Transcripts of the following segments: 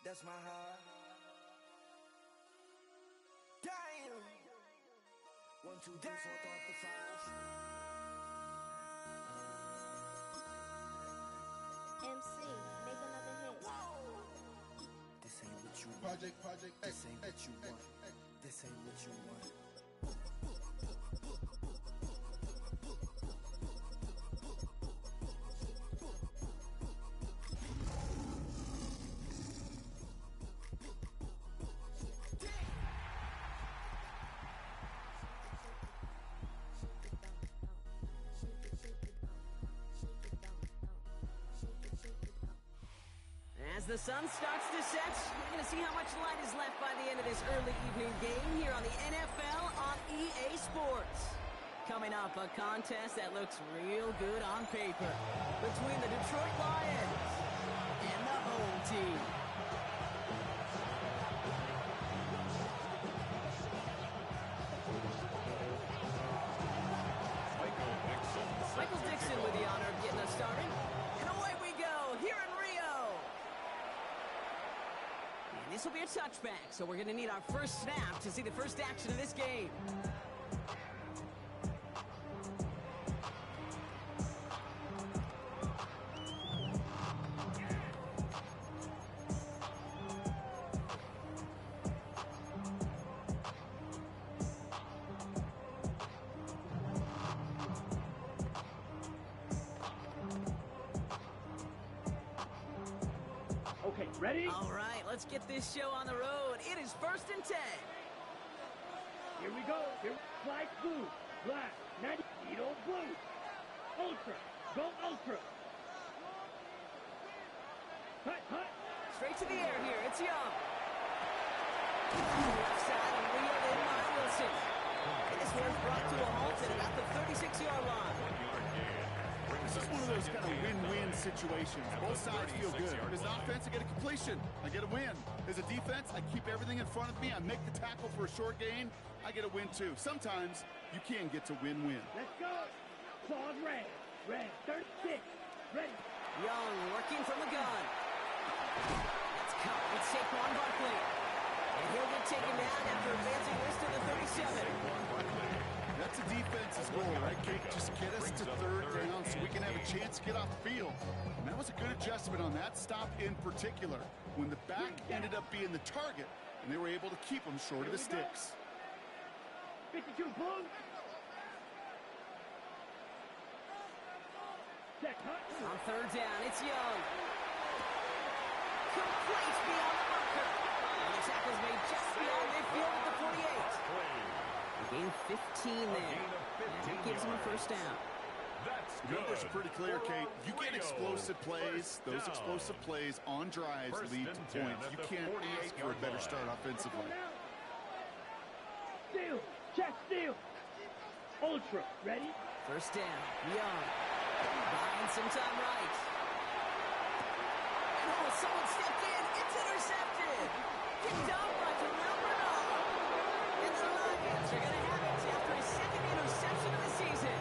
That's my heart. Damn. 1, 2, 3, 4, thought the 5. MC, make another hit. Whoa. This ain't what you want. Project. This ain't what you want. This ain't what you want. As the sun starts to set, we're going to see how much light is left by the end of this early evening game here on the NFL on EA Sports. Coming up, a contest that looks real good on paper between the Detroit Lions and the home team. Michael Dixon with the honor of getting us started. And away we go here in Rio. And this will be a touchback, so we're going to need our first snap to see the first action of this game. Okay, ready? All right, let's get this show on the road. It is 1st and 10. Here we go. Here, flag blue, black, 90, needle blue, ultra, go ultra. Hut. Straight to the air here. It's Young. Left side and wheeled in by Wilson. And this one's brought to a halt at about the 36-yard line. This is one of those kind of win-win situations. Both sides feel good. As an offense, I get a completion. I get a win. As a defense, I keep everything in front of me. I make the tackle for a short gain. I get a win, too. Sometimes you can get to win-win. Let's go. Claws red, 36, ready. Young working from the gun. It's caught with Saquon Barkley. And he'll get taken down after advancing this to the 37. That's a defense's goal, right, Kate? Just get us to 3rd down so we can have a chance to get off the field. And that was a good adjustment on that stop in particular, when the back ended up being the target, and they were able to keep them short of the sticks. 52 blue. Set hut. On 3rd down, it's Young. Complete beyond the marker. And the tackle's made just beyond midfield at the 48. Gain 15 there. And that gives him a 1st down. The numbers are pretty clear, Kate. You get explosive plays. Those explosive plays on drives lead to points. You can't ask for a better start offensively. Steal, check steal. Ultra, ready? 1st down, Young. Buying some time right. And someone stepped in. It's intercepted. Picked up by Terrell Bernard. And the Lions are going to have it after his 2nd interception of the season.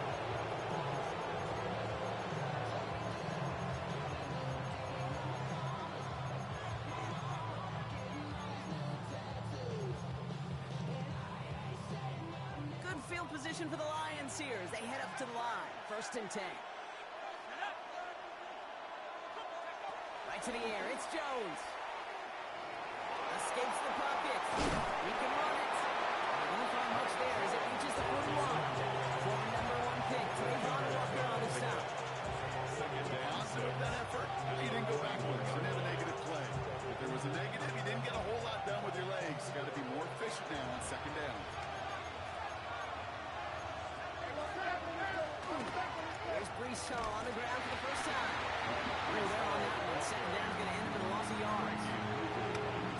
Good field position for the Lions here as they head up to the line. 1st and 10. Right to the air, it's Jones. Escapes the pocket. He can run it. Not going to find much there as it reaches the 41. Former #1 pick, Trayvon Walker on the stop. Positive that effort. He didn't go backwards. Didn't have a negative play. If there was a negative, you didn't get a whole lot done with your legs. You got to be more efficient now on 2nd down. There's Brees Hall on the ground for the 1st time. Well, there on that one. 2nd down is going to end up in a loss of yards.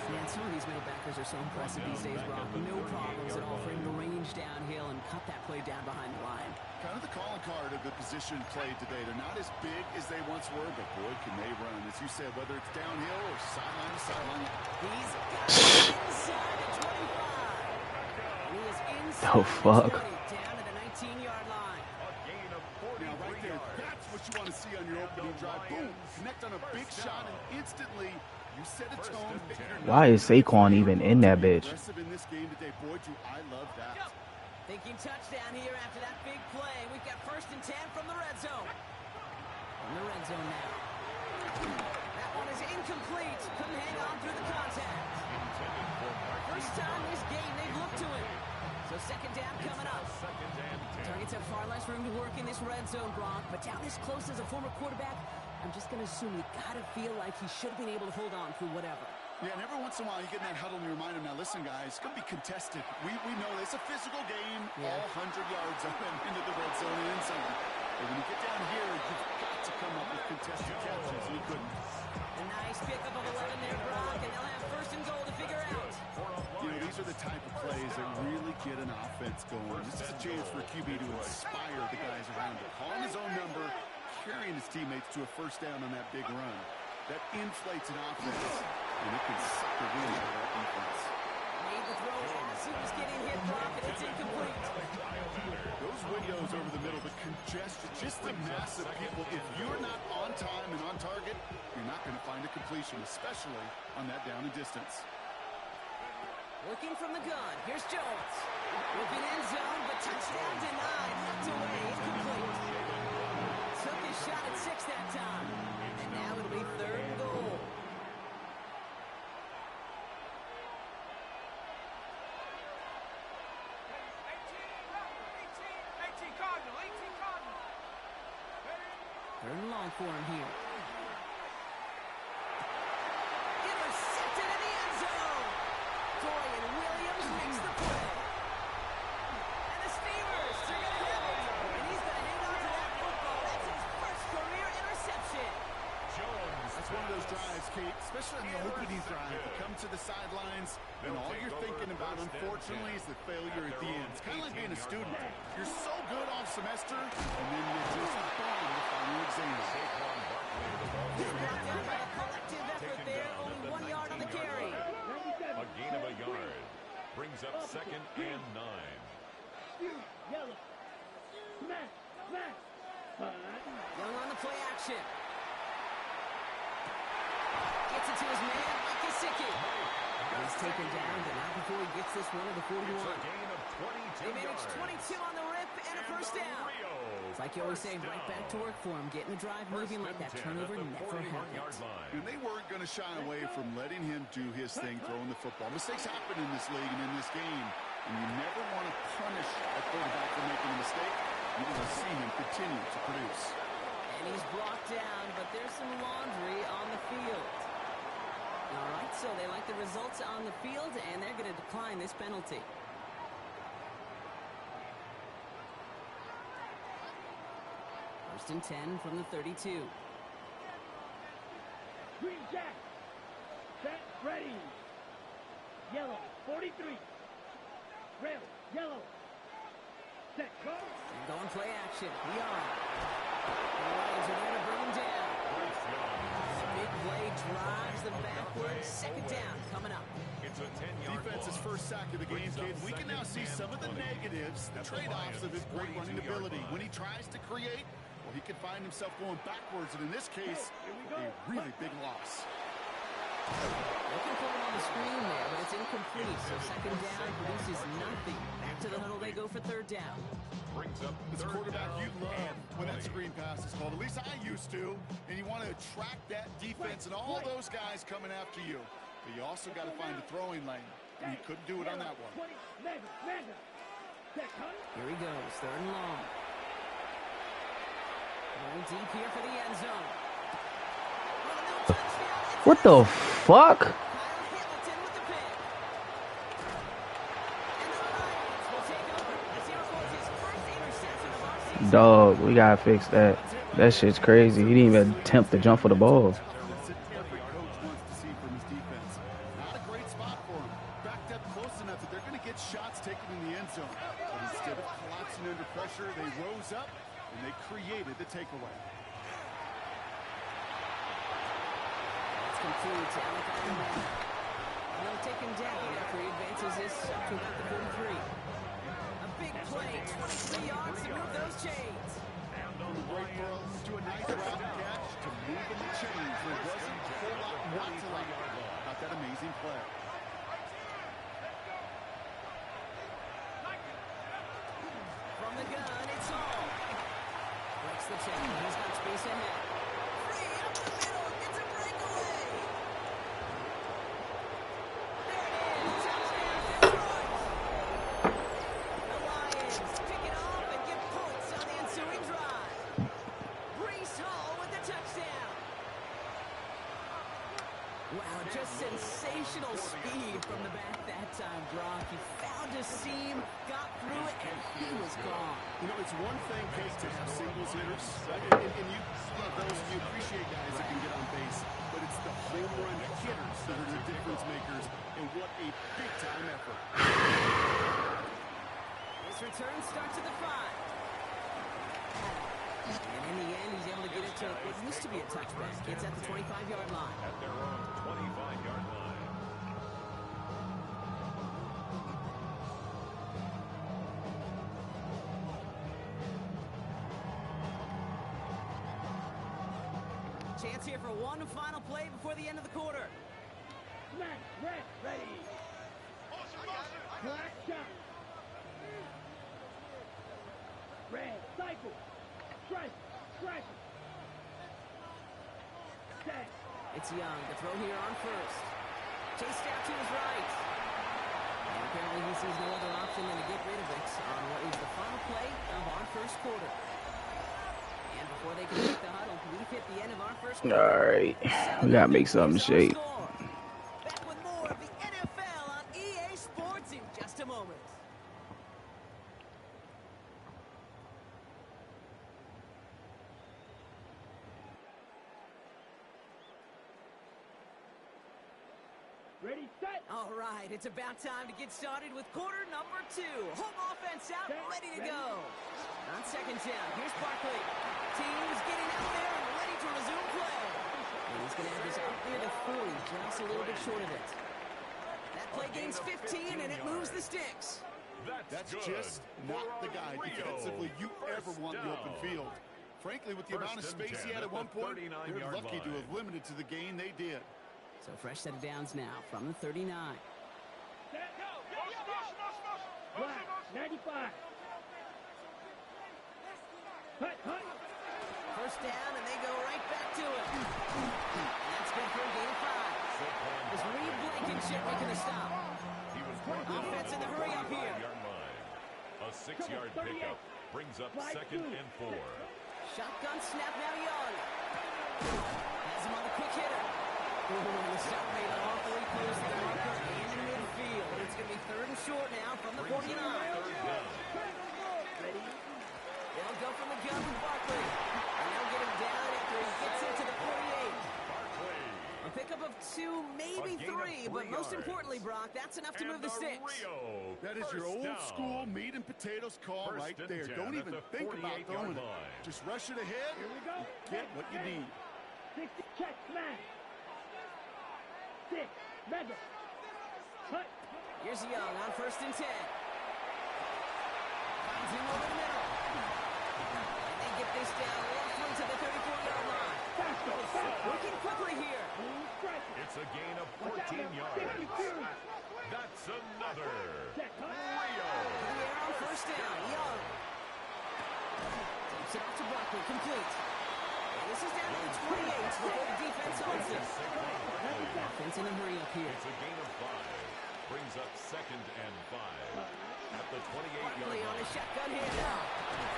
Man, some of these middle backers are so impressive these days, Brock. No problems at all for him to range downhill and cut that play down behind the line. Kind of the calling card of the position played today. They're not as big as they once were, but boy, can they run. As you said, whether it's downhill or sideline to sideline. He's got it inside the 25. He is inside Oh, fuck. the 20. Why is Saquon even in that bitch? In this game today, boy, do I love that. Thinking touchdown here after that big play. We've got 1st and 10 from the red zone. In the red zone now. That one is incomplete. Couldn't hang on through the contact. First time this game they've looked to him. So 2nd down coming up. Targets have far less room to work in this red zone, Brock. But down this close as a former quarterback, I'm just going to assume you got to feel like he should have been able to hold on through whatever. Yeah, and every once in a while you get in that huddle and you remind them, now listen, guys, it's going to be contested. We know it's a physical game, all 100 yards up and into the red zone and inside. But when you get down here, you've got to come up with contested catches. You couldn't. A nice pickup of 11 there, Brock, and they'll have 1st and goal to figure out. You know, these are the type of plays that really get an offense going. This is a chance for a QB to inspire the guys around him. Calling his own number, carrying his teammates to a 1st down on that big run. That inflates an offense, and it can suck the wind out of that defense. Made the throw as he was getting hit, Brock, and it's incomplete. Those windows over the middle, the congestion, just the mass of people. If you're not on time and on target, you're not going to find a completion, especially on that down and distance. Working from the gun. Here's Jones. Looking end zone, but touchdown denied. Knocked away. Incomplete. Took his shot at 6 that time. And now it'll be 3rd and goal. Third and long for him here. Intercepted in the end zone. Dorian Williams makes the play. And the Steelers are going to have it. And he's going to hang on to that football. That's his 1st career interception. That's one of those drives, Kate, especially on the opening drive. You come to the sidelines, and all you're thinking about, unfortunately, is the failure at the end. It's kind of like being a student. You're so good all semester, and then you just bomb the final exam. He's brought down by a collective effort there. Only 1 yard on the carry. A gain of a yard. Brings up 2nd and 9. Yellow. Smash. Smash. Young on the play action. Gets it to his man, Mike Gesicki. He's taken down, but not before he gets this one to the 41. It's a gain of 22 They managed 22 on the rip and a 1st down. It's like you always say, right back to work for him. Getting the drive moving like that turnover never happens. And they weren't going to shy away from letting him do his thing, throwing the football. Mistakes happen in this league and in this game, and you never want to punish a quarterback for making a mistake. You want to see him continue to produce. And he's brought down, but there's some laundry on the field. All right, so they like the results on the field, and they're going to decline this penalty. First and 10 from the 32. Green Jack. Set. Ready. Yellow. 43. Red. Yellow. Set. Go. And going play action. We are. The Lions are there to bring him down. Big play drives them backwards. 2nd down coming up. It's a 10-yard Defense's first sack of the game, Kate. We can now see some of the negatives, the trade-offs of his great running ability. When he tries to create, well, he can find himself going backwards, and in this case, a really big loss. Looking for him on the screen there, but it's incomplete. So 2nd down produces nothing. Back to the huddle they go for 3rd down. Brings up As a quarterback, you love when that screen pass is called. At least I used to. And you want to attract that defense and all those guys coming after you. But you also got to find a throwing lane. And he couldn't do it on that one. Here he goes, 3rd and long. Going deep here for the end zone. Oh, no touchdown. What the fuck? Kyle Hamilton with the pick. And the Lions will take over as he records his 1st interception of our season. Dog, we gotta fix that. That shit's crazy. He didn't even attempt to jump for the ball. Every coach wants to see from his defense. Not a great spot for him. Backed up close enough that they're going to get shots taken in the end zone. But instead of collapsing under pressure, they rose up and they created the takeaway. That's complete to Alec Ironman. And they'll take him down after he advances this up to about the 43. A big play, 23 yards to move those chains. Great throw to a nice route catch to move in the chains. There wasn't a whole lot not to like. Now amazing play. From the gun, it's all. Breaks the tackle. He's got space ahead. Free up the middle. Gets a breakaway. There it is. Touchdown, Detroit. The Lions pick it off and get points on the ensuing drive. Breece Hall with the touchdown. Wow, just sensational speed from the back that time, Brock. He found a seam, got through it, and he was gone. You know, it's one thing, Kate, to have singles hitters, and you love those, you appreciate guys that can get on base, but it's the home run hitters that are the difference makers, and what a big-time effort. His return starts at the 5. And in the end, he's able to get it to what used to be a touchback. It's at the 25-yard line. At their own 25-yard line. Chance here for one final play before the end of the quarter. Smash, red, ready. Black shot. Red, cycle. Strike, strike. Set. It's Young. The throw here on first. Chased out to his right. And apparently he sees no other option than to get rid of it on what is the final play of our first quarter. And before they can break the huddle, we've hit the end of our first quarter. All right, we gotta make something shape. Back with more of the NFL on EA Sports in just a moment. Ready, set. All right, it's about time to get started with quarter number 2. Home offense out, ready to go. On second down, here's Barkley. Team's getting out there and ready to resume play. And he's going to have this up near the 40, just a little bit short of it. That play gains 15, and it moves the sticks. That's just not the guy defensively you ever want in the open field. Frankly, with the amount of space he had at one point, they're lucky to have limited to the gain they did. So fresh set of downs now from the 39. Black, 95. Hut, hut. First down, and they go right back to it. And that's good for a gain of 5. Is Reed Blankenship making a stop? He was Offense in the hurry up here. A 6-yard pickup brings up second and 4. Shotgun snap now Young. Has him on the quick hitter. Ooh, the stop made awfully close to the marker and in midfield. It's going to be third and short now from the 49. Ready? They'll go from the gun with Barkley. And they'll get him down after he gets into the 48. A pickup of 2, maybe 3, but most importantly, Brock, that's enough to move the sticks. That is your old school meat and potatoes call right there. Don't even think about throwing it. Just rush it ahead. Here we go. Get what you need. 60, check, smash. 6, mega. Hut. Here's Young on first and 10. Finds him over the middle. And they get this down roughly to the 34-yard line. Working quickly here. It's a gain of 14 yards. That's another. In the air on first down. Young. Takes it off to Barkley. Complete. And this is down to the 28 before the defense holds it. Offense in a hurry up here. It's a gain of 5. Brings up second and 5. At the 28-yard Barkley on a line. shotgun handoff.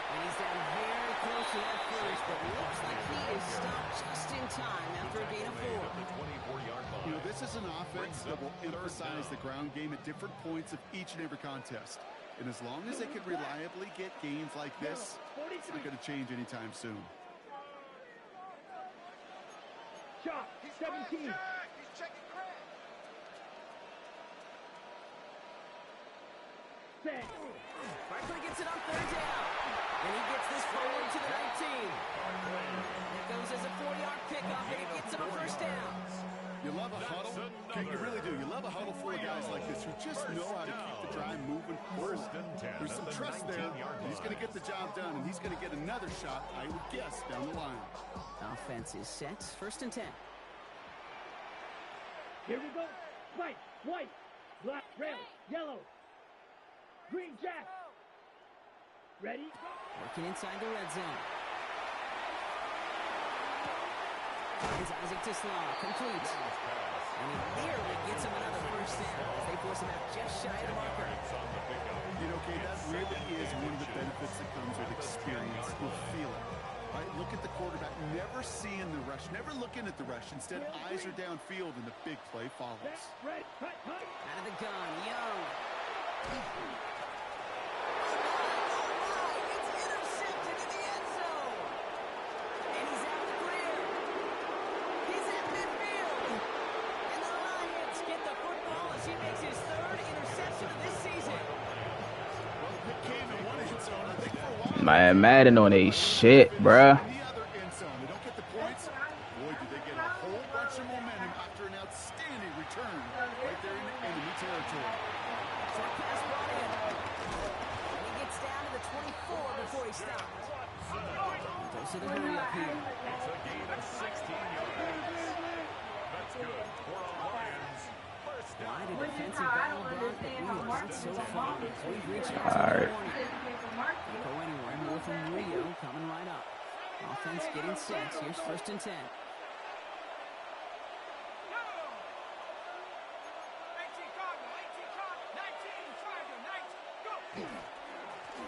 And he's down very close to that first, but looks like he is stopped just in time after a gain of 4. At the 24-yard line. You know, this is an offense that will emphasize the ground game at different points of each and every contest. And as long as they can reliably get gains like this, it's not going to change anytime soon. Shot, 17. Set. Barkley gets it on third down. And he gets this forward to the 19. It goes as a 4-yard pickup, and he gets it on first down. You love a huddle? Okay, you really do. You love a huddle full of guys like this who just know how to keep the drive moving forward. There's some trust there. He's going to get the job done, and he's going to get another shot, I would guess, down the line. Offense is set. First and 10. Here we go. White, white, black, red, yellow, green jack. Ready? Working inside the red zone. Finds Isaac to Slaw. Complete. And he nearly gets him another first down as they force him out just shy of the marker. You know, Kay, that really is one of the benefits that comes with experience. You'll feel it. Right? Look at the quarterback, never seeing the rush, never looking at the rush. Instead, eyes are downfield, and the big play follows. Out of the gun, Young. It's intercepted in the end zone. And he's out the clear. He's at midfield. And the Lions get the football as he makes his third interception of this season. Well, it came in one end zone, I think, for a while. Man, Madden on a shit, bruh. The other end zone. They don't get the points. Boy, do they get a whole bunch of momentum after an outstanding return right there in enemy territory. Short pass brought in. And he gets down to the 24 before he stopped. Goes to the hurry up here. It's a gain of 16 yards. That's good for a Lions. First down. Wide a defensive battle brought, but we have not so far. We've reached our All right. Don't go anywhere. More from Rio coming right up. Offense getting set. Here's 1st and 10.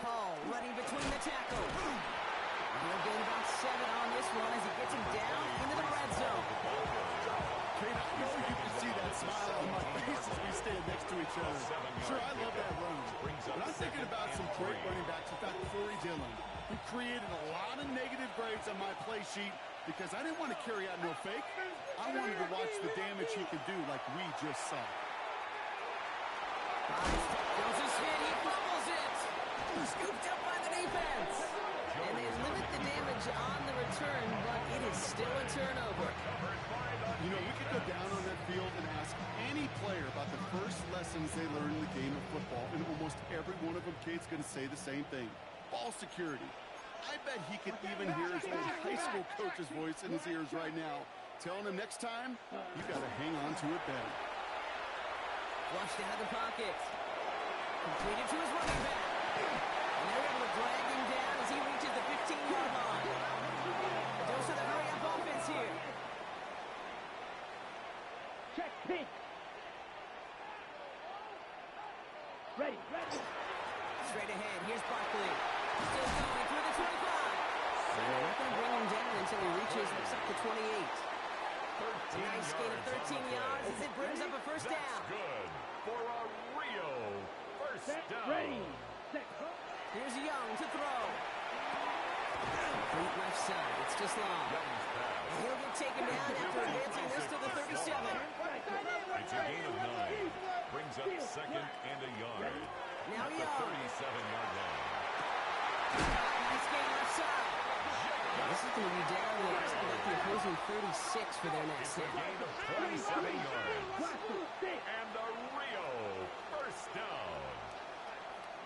Hall running between the tackles. He'll gain about 7 on this one as he gets him down into the red zone. Kate, I know you can see that smile on my face as we stand next to each other. Sure, I love that run. But I'm thinking about some great running backs. In fact, Corey Dillon, who created a lot of negative grades on my play sheet because I didn't want to carry out no fake. I wanted to watch the damage he could do like we just saw. Goes his hit, he fumbles it. Scooped up by the defense. And they limit the damage on the return, but it is still a turnover. You know, we could go down on that field and ask any player about the first lessons they learned in the game of football, and almost every one of them kids going to say the same thing. Ball security. I bet he could even hear his old high school coach's voice in his ears right now, telling him next time, you got to hang on to it better. Flushed out of the pocket. Completed to his running back. And they're able to drag him down as he reaches the 15-yard line. Goes to the hurry-up offense here. Check, pink. Ready. Straight ahead, here's Barkley. Still going through the 25. So they're not going to bring him down until he reaches, looks like the 28. A nice gain of 13 yards as it brings up a first down. That's good for a Rio first down. Ready. Set. Here's Young to throw. Complete left side, it's just long. And he'll get taken down after advancing this to the 37. It's a gain of 9. Brings up 2nd and a yard. Now At the Young. 37-yard line. Nice gain left side. This is going to be down to about the opposing 36 for their next It's a hit. gain of 27 yards. And the Rio first down.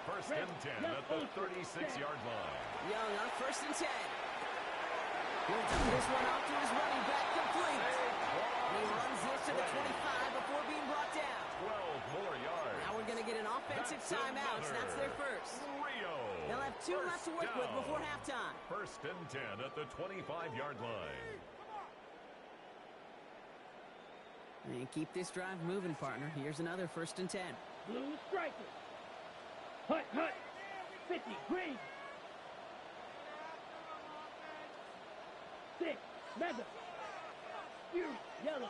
1st and 10 at the 36-yard line. Young on 1st and 10. He'll dump this one off to his running back, complete. And he runs this to the 25 before being brought down. 12 more yards. Now we're going to get an offensive timeout, so that's their first. Rio. They'll have 2 left to work with before halftime. 1st and 10 at the 25-yard line. And keep this drive moving, partner. Here's another 1st and 10. Blue striker. Hut. 50. Green. 6. Leather. Fury. Yellow.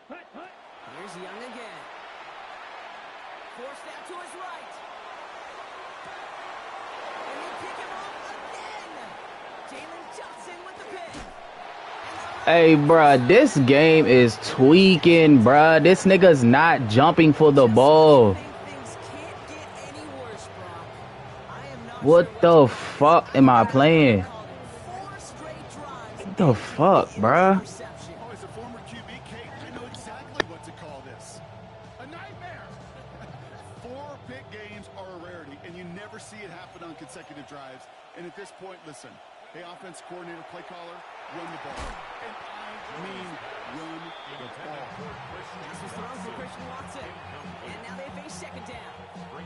Hut. Here's Young again. Forced out to his right. And they pick him off again. Jalen Johnson with the pick. Hey, bruh, this game is tweaking, bruh. This nigga's not jumping for the ball. Things can't get any worse, Brock. I am not What sure the what fuck am I playing? 4 straight drives. What the fuck, bruh? Interception. Oh, as a former QB, Kate, I know exactly what to call this. A nightmare. 4 pick games are a rarity, and you never see it happen on consecutive drives. And at this point, listen, hey, offense coordinator, play caller, run the ball. And I mean run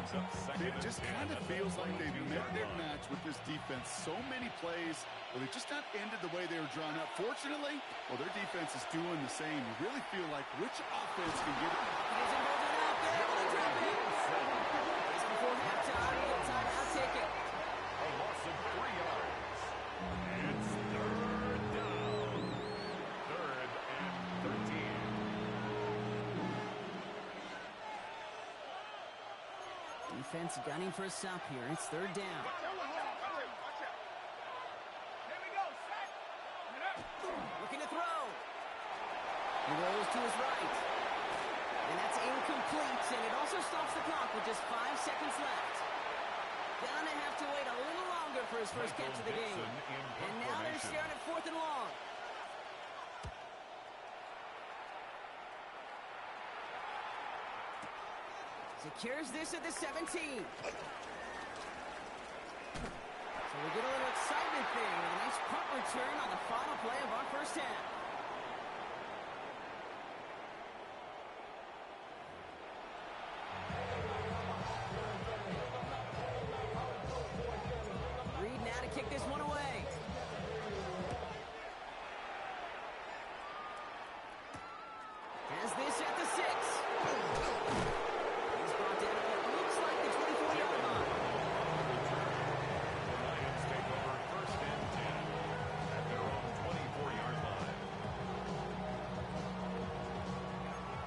brings up second It just and kind of 10 at feels the like they've 22-yard met their line. match with this defense. So many plays where they just not ended the way they were drawn up. Fortunately, well, their defense is doing the same. You really feel like which offense can get it. He isn't holding up. They're able to drop it. Just before halftime, a little timeout taken. A loss of 3 yards. It's third down. Third and 13. Defense gunning for a stop here. It's third down. Looking to throw. He rolls to his right. And that's incomplete, and it also stops the clock with just 5 seconds left. Gonna have to wait a little longer for his first catch of the game. And now they're staring at 4th and long. Secures this at the 17. So we get a little excitement there with a nice punt return on the final play of our first half. Reed now to kick this one away. Has this at the 6. He's brought down at what looks like the 24-yard line. The Lions take over first and 10 at their own 24-yard line.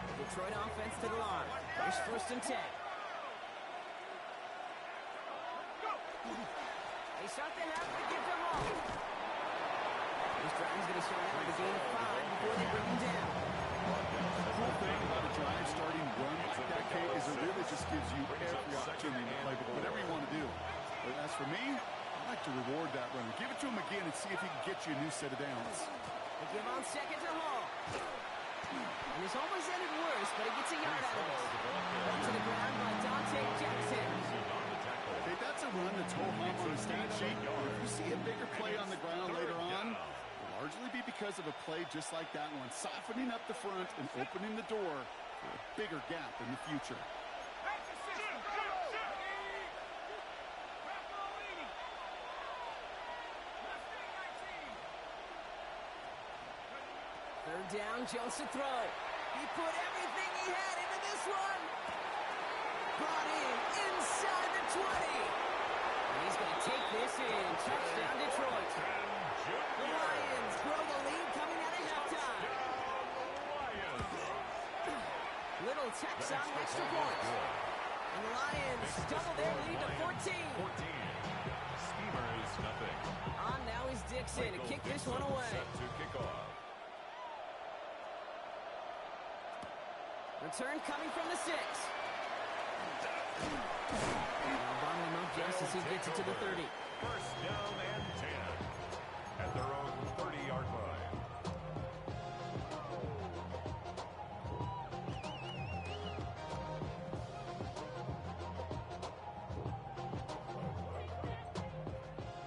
The Detroit offense to the line. Here's first and 10. They start the half with a gift to Hall. This drive's going to start out with a gain of 5 before they bring him down. The cool thing about a drive starting run like that, Kate, is it really just gives you every opportunity to play whatever you want to do. But as for me, I like to reward that runner. Give it to him again and see if he can get you a new set of downs. They give on second to Hall. And this almost ended worse, but he gets a yard out of it. Brought to the ground by Dante Jackson. Okay, that's a run that's ho-hum on the stat sheet. If you see a bigger play on the ground later on, it'll largely be because of a play just like that one, softening up the front and opening the door for a bigger gap in the future. Third down, Jones to throw. He put everything he had into this one. Brought in inside the 20. And he's going to take this in. Touchdown, Detroit. The Lions grow the lead coming out of halftime. Little Texan extra point. And the Lions double their lead to 14. Steamers, nothing. On now is Dixon to kick this one away. Set to kick off. Return coming from the 6. Now bottling him up just as he gets it to the 30. First down and 10 at their own 30-yard line.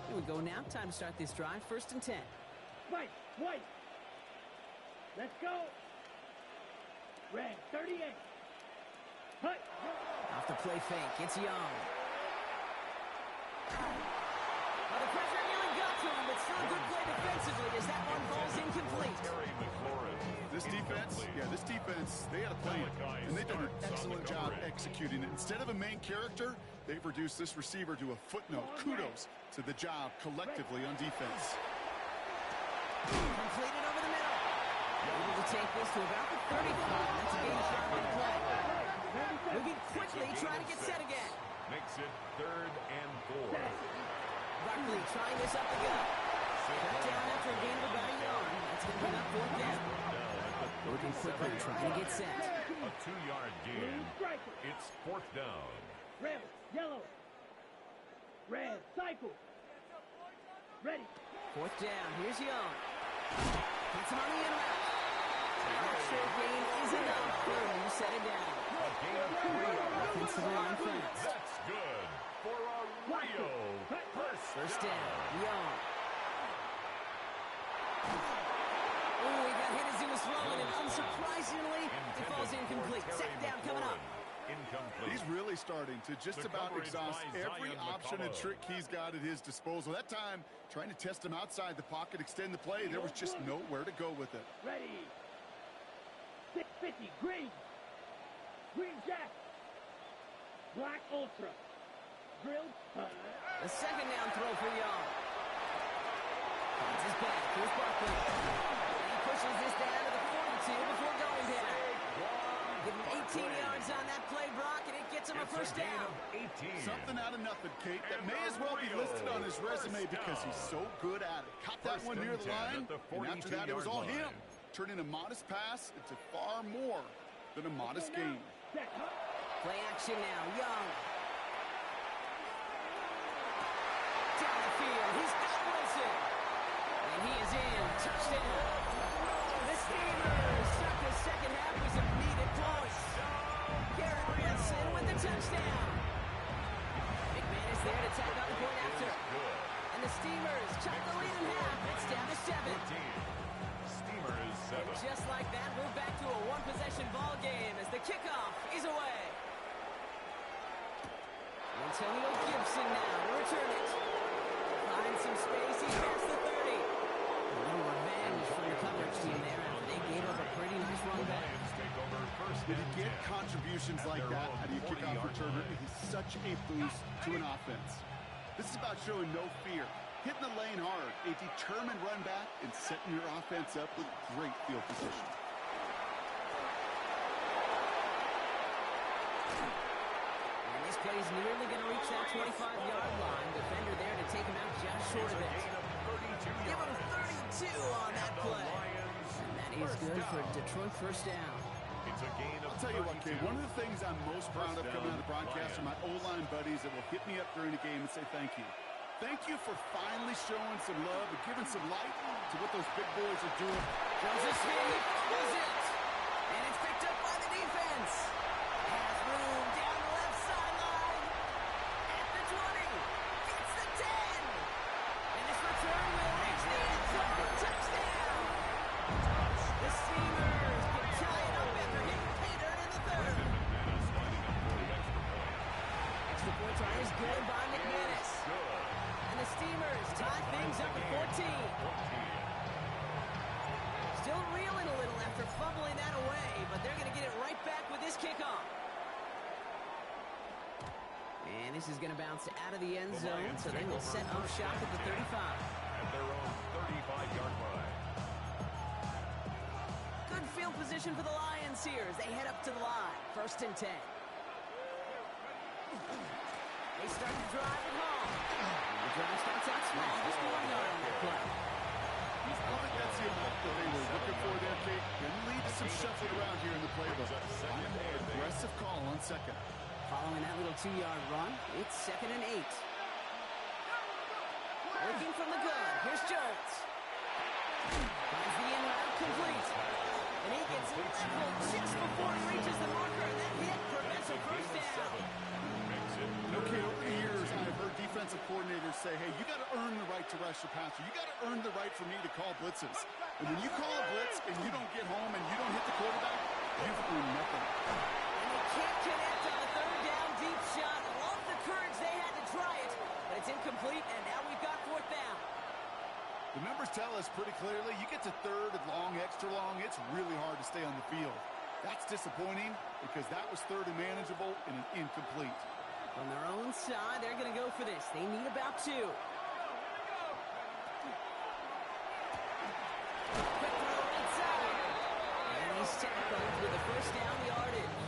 Here we go now. Time to start this drive. First and 10. White. Let's go. Red, 38. Hut. Off the play fake. It's Young. Well, the pressure nearly got to him, but still a good play defensively as that one falls incomplete. This defense, they had a plan, and they've done an excellent job executing it. Instead of a main character, they've reduced this receiver to a footnote. Kudos to the job collectively on defense. Completed over the middle. Able to take this to about the 35. That's a gain of 5 on the play. Moving quickly, trying to get set again. Makes it third and 4. Buckley trying this up the gut. Cut down after a gain of about a yard. That's going to bring up 4th down. Working quickly, trying to get set. A 2-yard gain. It's 4th down. Red, yellow. Red, cycle. Ready. 4th down. Here's Young. Gets him on the in route. That short gain is enough for a new set it down. A gain of 3 yards. Offensive line fast. That's good for a Rio First down. Young. Oh, he got hit as he was throwing, and unsurprisingly, it falls incomplete. Second down coming up. Incomplete. He's really really starting to just about exhaust every option and trick he's got at his disposal. That time, trying to test him outside the pocket, extend the play, there was just nowhere to go with it. Ready. 650, green. Green jack. Black ultra. Grilled. The second down throw for Young. Finds his back. Here's Barkley. He pushes this down to the 42 before going down. Give him 18 yards on that play, Brock, and it gets him a first down. Something out of nothing, Kate. That may as well be listed on his resume because he's so good at it. Caught that one near the line, and after that, it was all him. Turning a modest pass into far more than a modest gain. Play action now. Young. Down the field. He's got Wilson. And he is in. Touchdown. The Steamers start the second half with some needed points. Garrett Wilson with the touchdown. McManus there to tack on the point after. And the Steamers chop the lead in half. It's down to 7. Steamers 7. And just like that, we're back to a one-possession ball game as the kickoff is away. Antonio Gibson now to return it. Finds some space, he's past the 30. A little revenge from the coverage team there after they gave up a pretty nice run back. When you get contributions like that out of your kickoff returner, it is such a boost to an offense. This is about showing no fear, hitting the lane hard, a determined run back, and setting your offense up with great field position. Play's nearly going to reach that 25-yard line. Defender there to take him out just short of it. Give him 32 on that play. And that is good for Detroit first down. It's a gain of I'll tell you what, Kate, one of the things I'm most proud of coming out of the broadcast are my O-line buddies that will hit me up during the game and say thank you. Thank you for finally showing some love and giving some light to what those big boys are doing. Joseph Smith, he fumbles it. And it's picked up by the defense. Has room down the left sideline. At the 20. Gets the 10. And this return will reach the end zone. Touchdown. The Steamers can tie it up after hitting pay dirt in the third. Extra point try is good by McManus. And the Steamers tie things up at 14. Still reeling a little after fumbling that away, but they're going to get it right back with this kickoff. And this is going to bounce out of the end zone, so they will set up shop at the 35. At their own 35-yard line. Good field position for the Lions here as they head up to the line. 1st and 10. They start to drive it home. The drive starts out small, just 1 yard on that play. I think that's the effect that they were looking for there, Kate. Can lead to some shuffling around here in the playbook. Aggressive call on second. Following that little 2-yard run, it's 2nd and 8. Working from the gun, here's Jones. Finds the in route complete. And he gets leveled just before he reaches the marker, and that hit prevents a first down. Okay, over the years, I've heard defensive coordinators say, hey, you got to earn the right to rush the passer. You got to earn the right for me to call blitzes. And when you call a blitz and you don't get home and you don't hit the quarterback, you've earned nothing. And they can't connect on the 3rd down deep shot. Love the courage they had to try it, but it's incomplete, and now we've got 4th down. The numbers tell us pretty clearly, you get to 3rd and long, extra long, it's really hard to stay on the field. That's disappointing because that was 3rd and manageable and an incomplete. From their own side, they're going to go for this. They need about 2. Quick throw inside. And he's tackled with a first down yardage.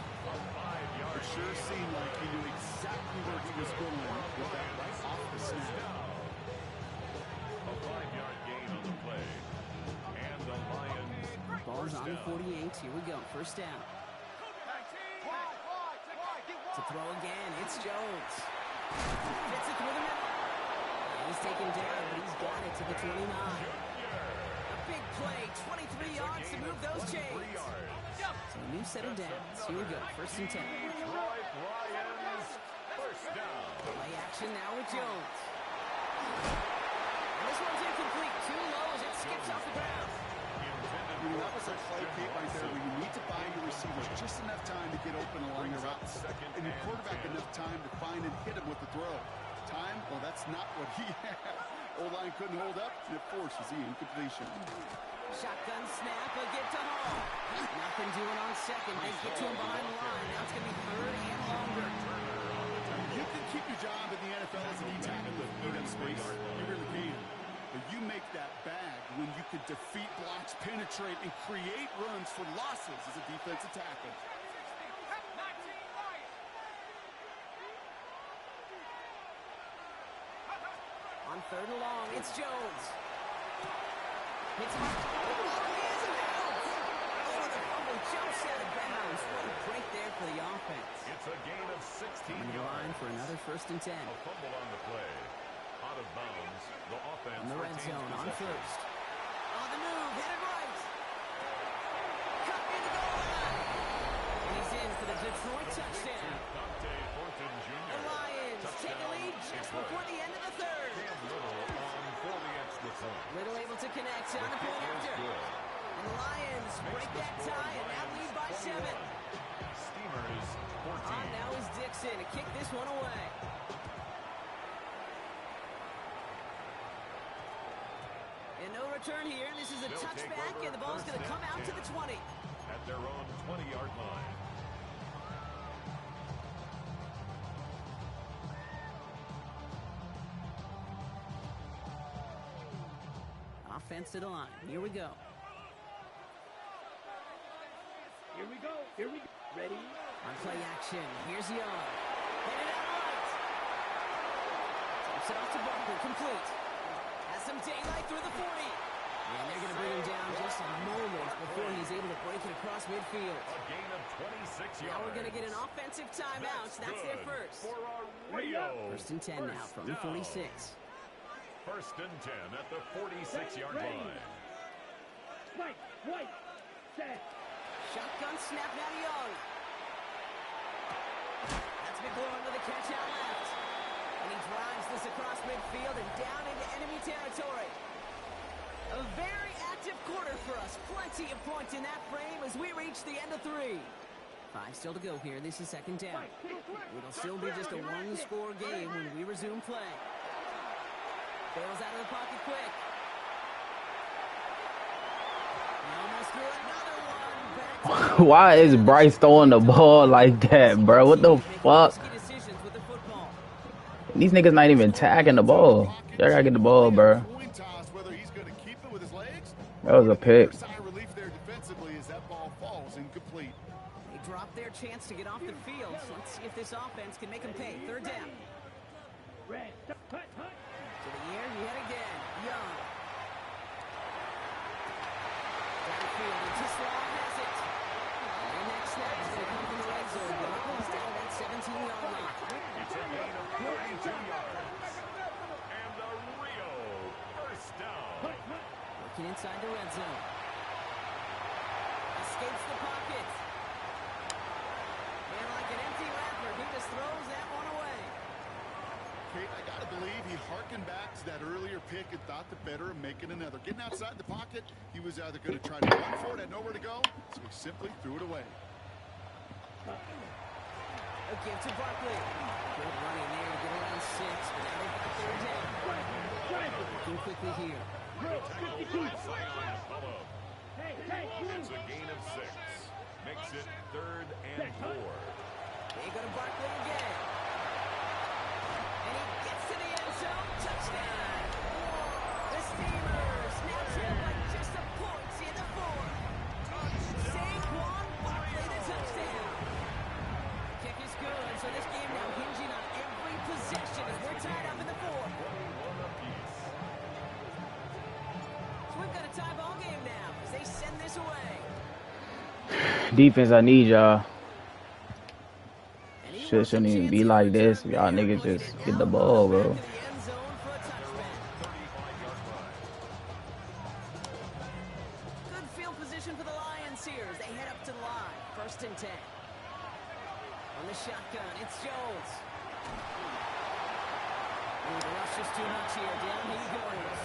It sure seemed like he knew exactly where he was going with that right off the snap. A 5-yard gain on the play. And the Lions Ball's on the 48. Here we go. First down. To throw again, it's Jones. Fits it through the middle. And he's taken down, but he's got it to the 29. A big play, 23 yards to move those chains. So a new set of downs. Here we go, 1st and 10. Detroit Lions, first down. Play action now with Jones. And this one's incomplete. Too low as it skips off the ground. That was a play, Kate, right there where you need to buy your receivers just enough time to get get open along the routes. And your quarterback enough time to find and hit him with the throw. Time? Well, that's not what he had. O-line couldn't hold up, and it forces the incompletion. Shotgun snap, a get to Hall. Nothing doing on second. They get to him behind the line. Now it's going to be third and longer. You can keep your job in the NFL as an E-tackle with eat up space. You really can. But you make that bag when you can defeat blocks, penetrate, and create runs for losses as a defensive tackle. On third and long, it's Jones. It's hard. Oh, he is out. Oh, the fumble jumps out of bounds. What a break there for the offense. It's a gain of 16 On the line yards. for another 1st and 10. A fumble on the play. Out of bounds. The offense In the red retains zone on possession. first. On the move, hit it right. Cut near the goal line. And he's in for the Detroit touchdown. Dante Thornton Jr. The Lions take a lead just before the end of the third. Cam Little on for the extra point. Little able to connect on the point after. And the Lions break that tie and now lead by 7. Steamers 14. On now is Dixon to kick this one away. And no return here. This is a They'll take touchback, over and the ball's going to first come out and to the 20. At their own 20-yard line. Offense to the line. Here we go. Here we go. Here we go. Ready? On play action. Here's Young. Headed out right. Taps it off to Barkley. Complete. Has some daylight through the 40. And they're going to bring him down just a moment before he's able to break it across midfield. A gain of 26 yards. Now we're going to get an offensive timeout. That's their first. For our Rio. 1st and 10 now from the 46. 1st and 10 at the 46-yard line. White. Set. Shotgun snap now to Young. That's McLaurin with a catch out left. And he drives this across midfield and down into enemy territory. A very active quarter for us. Plenty of points in that frame as we reach the end of 3. 5 still to go here. This is 2nd down. It'll still be just a one-score game when we resume play. Bails out of the pocket quick. He almost threw another one. Back to Why is Bryce throwing the ball like that, bro? What the fuck? risky decisions with the football. These niggas not even tagging the ball. Y'all gotta get the ball, bro. Coin toss whether he's going to keep it with his legs. That was a pick. Sigh of relief there defensively as that ball falls incomplete. They dropped their chance to get off the field. So let's see if this offense can make them pay. 3rd down. Red. Hut. To the air, yet again. Young. Downfield, and Tislau has it. And that snap as they come from the red zone. Barkley's down at that 17-yard line. It's a gain of 42 yards. And the Rio 1st down. Working inside the red zone. Escapes the pocket. And like an empty wrapper, he just throws that one away. Kate, I got to believe he harkened back to that earlier pick and thought the better of making another. Getting outside the pocket, he was either going to try to run for it, had nowhere to go, so he simply threw it away. A give to Barkley. Good running there to get around 6, but now they've got 3rd down. Looking quickly here. Tackle right side on the follow. Hey. It's a gain of 6. Makes it 3rd and 4. They go to Barkley again. And he gets to the end zone. Touchdown. The Steamers now trail by just a point in the 4th. Saquon Barkley, the touchdown. Kick is good, so this game now hinging on every possession as we're tied up in the 4th. So we've got a tie ball game now as they send this away. Defense, I need y'all. And he Shit shouldn't even be like this. Y'all niggas just get the ball, bro. to the end zone for a touchback. 35-yard line. Good field position for the Lions here as they head up to the line. 1st and 10. On the shotgun, it's Jones. Ooh, the rush is too much here. Down he goes.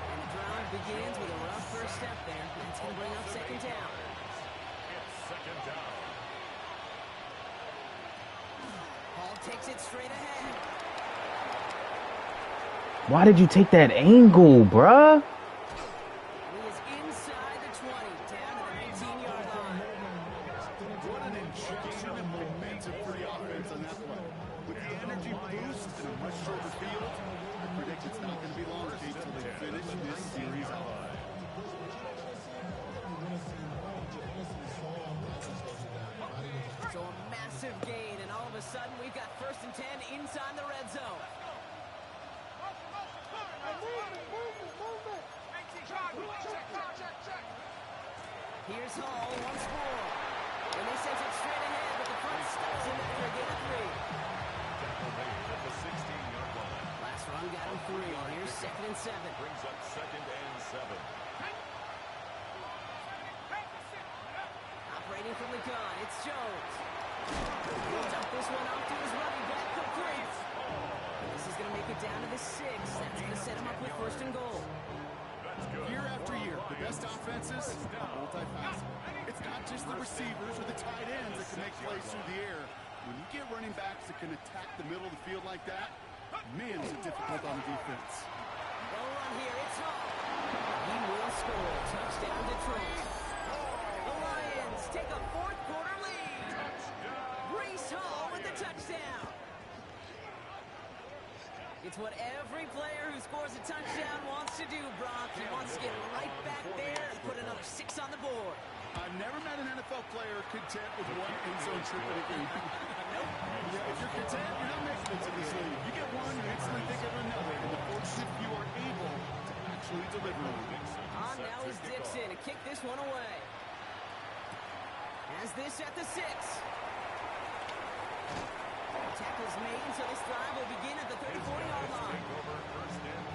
And the drive begins with a rough 1st step there. That's going to bring up 2nd down. It's 2nd down. Takes it straight ahead. Why did you take that angle, bruh? He is inside the 20, down to the 19-yard line. What an injection of momentum for the offense on that play. With the energy boost and a much shorter field, I predict it's not going to be long, Kate, until they finish this series out. So a massive gain, and all of a sudden we've got 1st and 10 inside the red zone. Here's Hall once more. And they send it straight ahead, but the front stops him after a gain of 3. Tackle made at the 16-yard line. Last run got him 3. Here's 2nd and 7. Brings up 2nd and 7. Operating from the gun, it's Jones. He'll dump this one off to his running back, complete. This is going to make it down to the 6. That's going to set him up with 1st and goal. Year after year, the best offenses are multifaceted. It's not just the receivers or the tight ends that can make plays through the air. When you get running backs that can attack the middle of the field like that, man, is it difficult on defense. No run here, it's Hall. He will score. Touchdown Detroit. The Lions take a 4th quarter lead. Breece Hall with the touchdown. It's what every player who scores a touchdown wants to do, Brock. He wants to get right back there and put another 6 on the board. I've never met an NFL player content with one end zone trip in a game. Yeah, if you're content, you're not making it to this league. You get one, you instantly think of another. And the fortunate few are able to actually deliver one. On now is Dixon to kick this one away. Has this at the 6. Tackles made, so this drive will begin at the 34-yard line.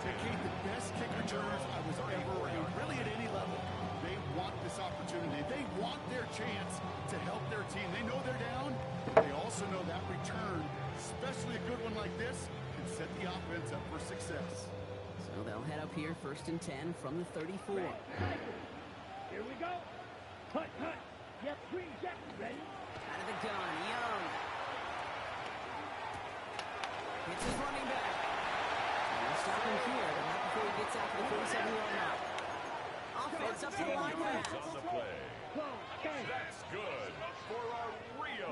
Kate, the best kick returners I was ever around, really at any level. They want this opportunity. They want their chance to help their team. They know they're down, but they also know that return, especially a good one like this, can set the offense up for success. So they'll head up here 1st and 10 from the 34. Here we go. Hut, hut. Yep, green, yep, ready. Out of the gun, Young. Hits his running back. We'll stop him here, but not before he gets out to the 47-yard line. Offense up to the line pass. On the play. That's good for a Rio.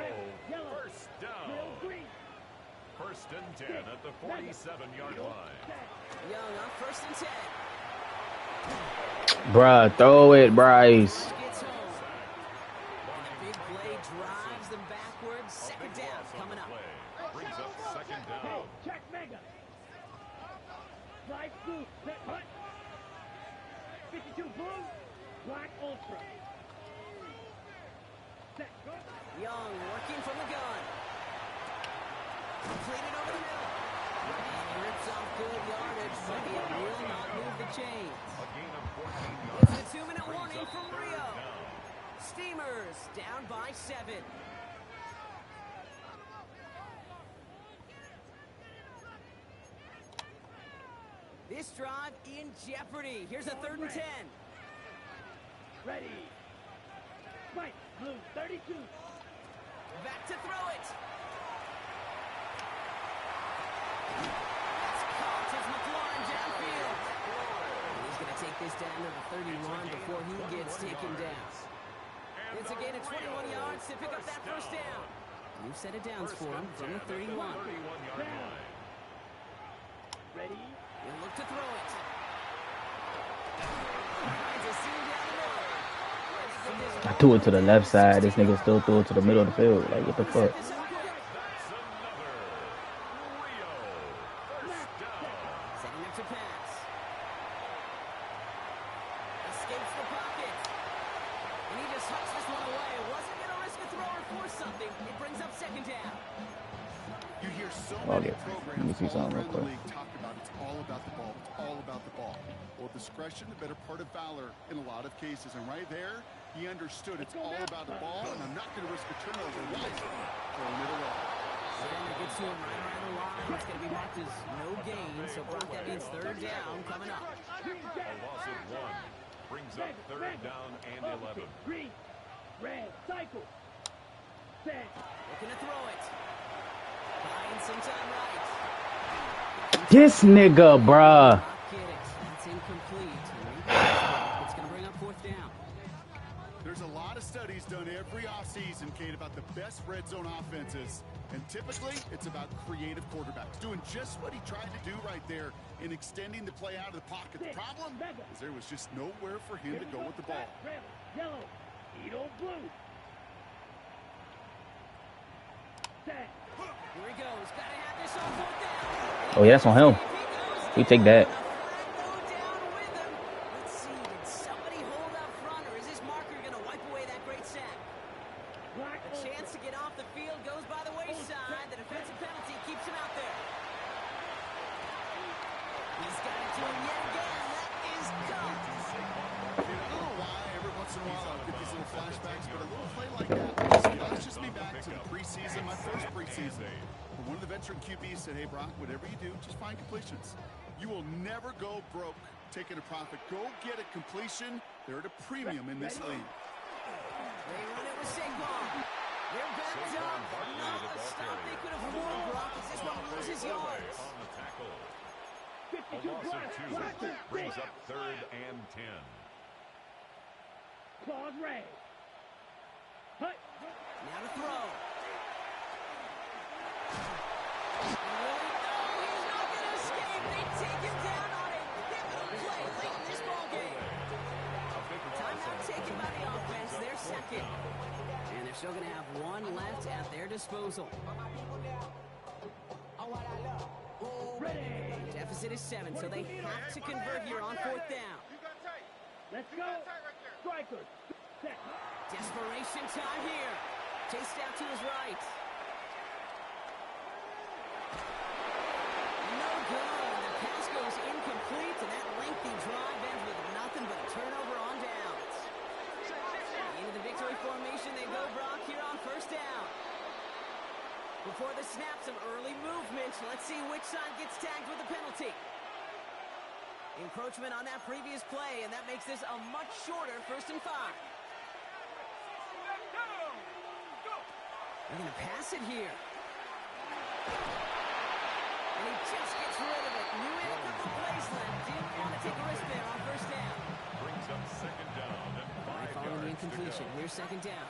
1st down. 1st and 10 at the 47-yard line. Young on 1st and 10. Bruh, throw it, Bryce. Gets home. And the big play drives them backwards. 2nd down coming up. Brings up 2nd down. Check mega. Slide blue, set hut. 52 blue, black ultra. Set, go. Young working from the gun. Completed over the middle. And he rips off good yardage, but he will not move the chains. A gain of 14 yards. It's a 2-minute warning from Rio. Steamers down by 7. This drive in jeopardy. Here's a 3rd and 10. Ready. Right, blue, 32. Back to throw it. That's caught as McLaurin downfield. He's going to take this down to the 31 before he gets taken down. It's a gain of 21 yards to pick up that 1st down. New set of downs for him from the 31. 31-yard line. Ready. He'll look to throw it. Finds a seam down the middle. I threw it to the left side. This nigga still threw it to the middle of the field. Like, what the fuck? That's another Rio. 1st down. Setting up to pass. Escapes the pocket. And he just hucks this one away. Wasn't going to risk a throw or force something. It brings up 2nd down. You hear so Okay, many let me programs see all something real around the quick. league talk about it's all about the ball. It's all about the ball. Well, discretion, the better part of valor in a lot of cases. And right there, he understood it's all about the ball, and I'm not going to risk a turnover. Why? Throwing it away. Center gets to him right around the line. It's going to be marked as no gain. So Brock, that means 3rd down coming up. A loss of 1. Brings up 3rd down and 11. Green, red, cycle. Set. Looking to throw it. Buying some time right. This nigga, bruh. Not get it. That's incomplete. It's going to bring up fourth down. There's a lot of studies done every offseason, Kate, about the best red zone offenses. And typically, it's about creative quarterbacks, doing just what he tried to do right there in extending the play out of the pocket. The problem is there was just nowhere for him to go with the ball. Red, yellow, Edo blue. Set. Here he goes. Got to have this on fourth down. Oh, yeah, that's on him. We take that. Go down with him. Let's see. Did somebody hold up front, or is this marker going to wipe away that great sack? Black A chance to get off the field goes by the wayside. The defensive penalty keeps him out there. He's got it to him yet again. That is caught. I don't know why every once in a while I'll get these little flashbacks, but a little play like that flashes me back to the preseason, my first preseason. When one of the veteran QBs said, hey, Brock, whatever you do, just find completions. You will never go broke taking a profit. Go get a completion. They're at a premium in this league. They run it with Saquon. They're backed up. Not a stop they could afford, Brock, as this one loses yards. On the tackle. 52 A loss black, of 2 black, brings black. up 3rd and 10. Claude Ray. Hut. Now to throw. Really? No, he's not going to escape. They take him down on a pivotal play late in this ballgame. Timeout taken by the offense. They're second. And they're still going to have one left at their disposal. Ready. Deficit is 7, so they have to convert here on fourth down. Let's go. Strikers. Set. Desperation time here. Chased out to his right. No good. The pass goes incomplete, and that lengthy drive ends with nothing but a turnover on downs. Into the victory formation they go, Brock, here on first down. Before the snap, some early movement. Let's see which side gets tagged with a penalty. Encroachment on that previous play, and that makes this a much shorter 1st and 5. They're going to pass it here. And he just gets rid of it. Knew he had a couple plays left. Didn't want to take a risk there on first down. Brings up 2nd down and 5 Following the yards to incompletion. go. Here's 2nd down.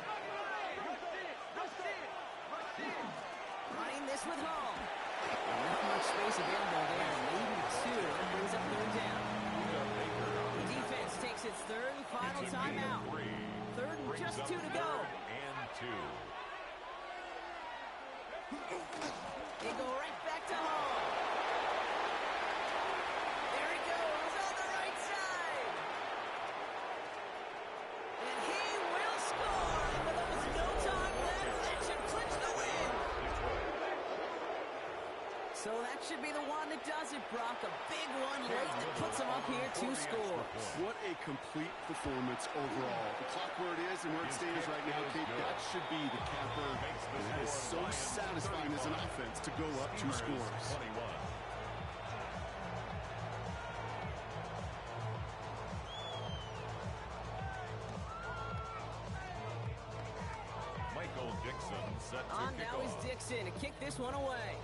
Running this with Hall. Not much space available there. Maybe 2. That brings up 3rd down. The defense takes its 3rd and final timeout. 3rd and just 2 to go. And 2. They go right back to Hall. There he goes on the right side. And he will score. But there was no time left. That should clinch the win. So that should be the one that does it, Brock. A big one late that puts him up here 2 scores. What a complete performance overall. The clock where it is and where it stands right now, Kate, that should be the capper. And that is so satisfying as an offense to go up 2 scores. 21. Michael Dixon set to On kick now is off. Dixon to kick this one away.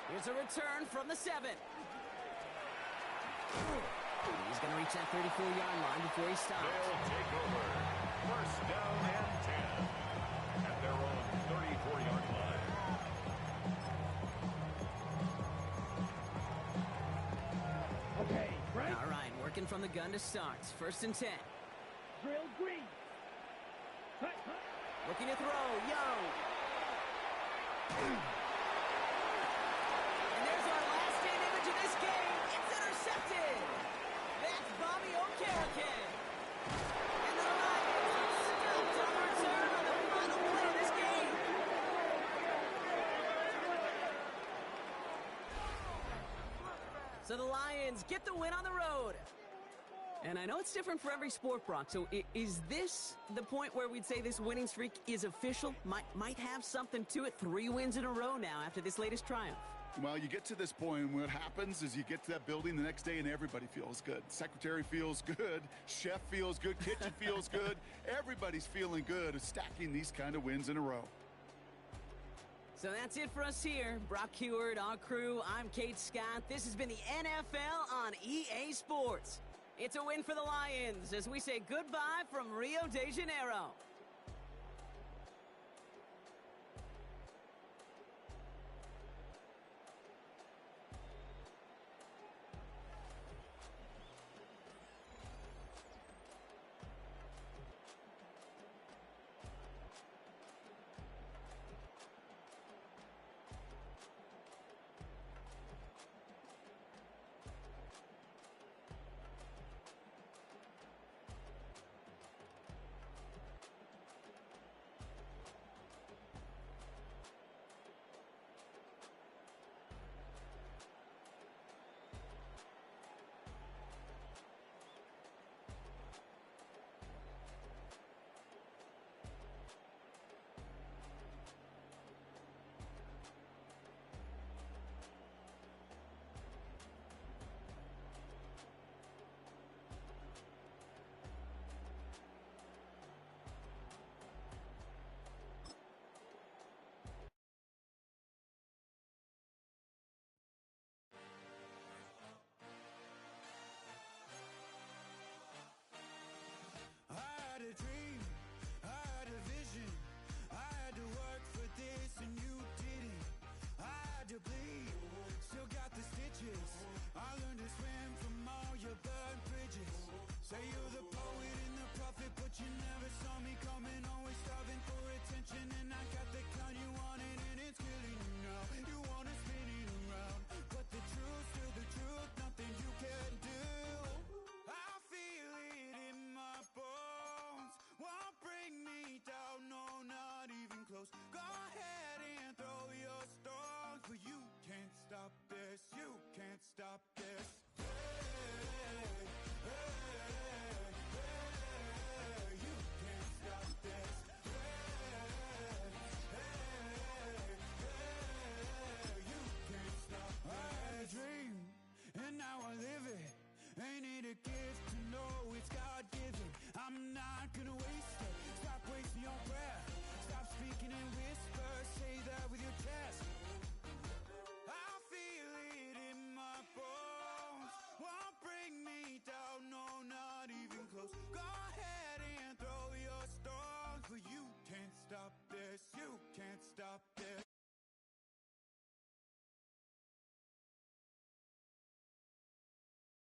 Here's a return from the 7. He's going to reach that 34-yard line before he stops. They'll take over. 1st down and 10 at their own 34-yard line. Okay, right. All right, working from the gun to start. 1st and 10. Drill green. Hut, hut. Looking to throw. Young. And there's our last in image of this game. It's intercepted. That's Bobby Okereke. And the Lions stopped on return on the final play of this game. So the Lions get the win on the road. And I know it's different for every sport, Brock. So is this the point where we'd say this winning streak is official? Might have something to it. 3 wins in a row now after this latest triumph. Well, you get to this point, and what happens is you get to that building the next day, and everybody feels good. Secretary feels good. Chef feels good. Kitchen feels good. Everybody's feeling good of stacking these kind of wins in a row. So that's it for us here. Brock Heward, our crew, I'm Kate Scott. This has been the NFL on EA Sports. It's a win for the Lions as we say goodbye from Rio de Janeiro.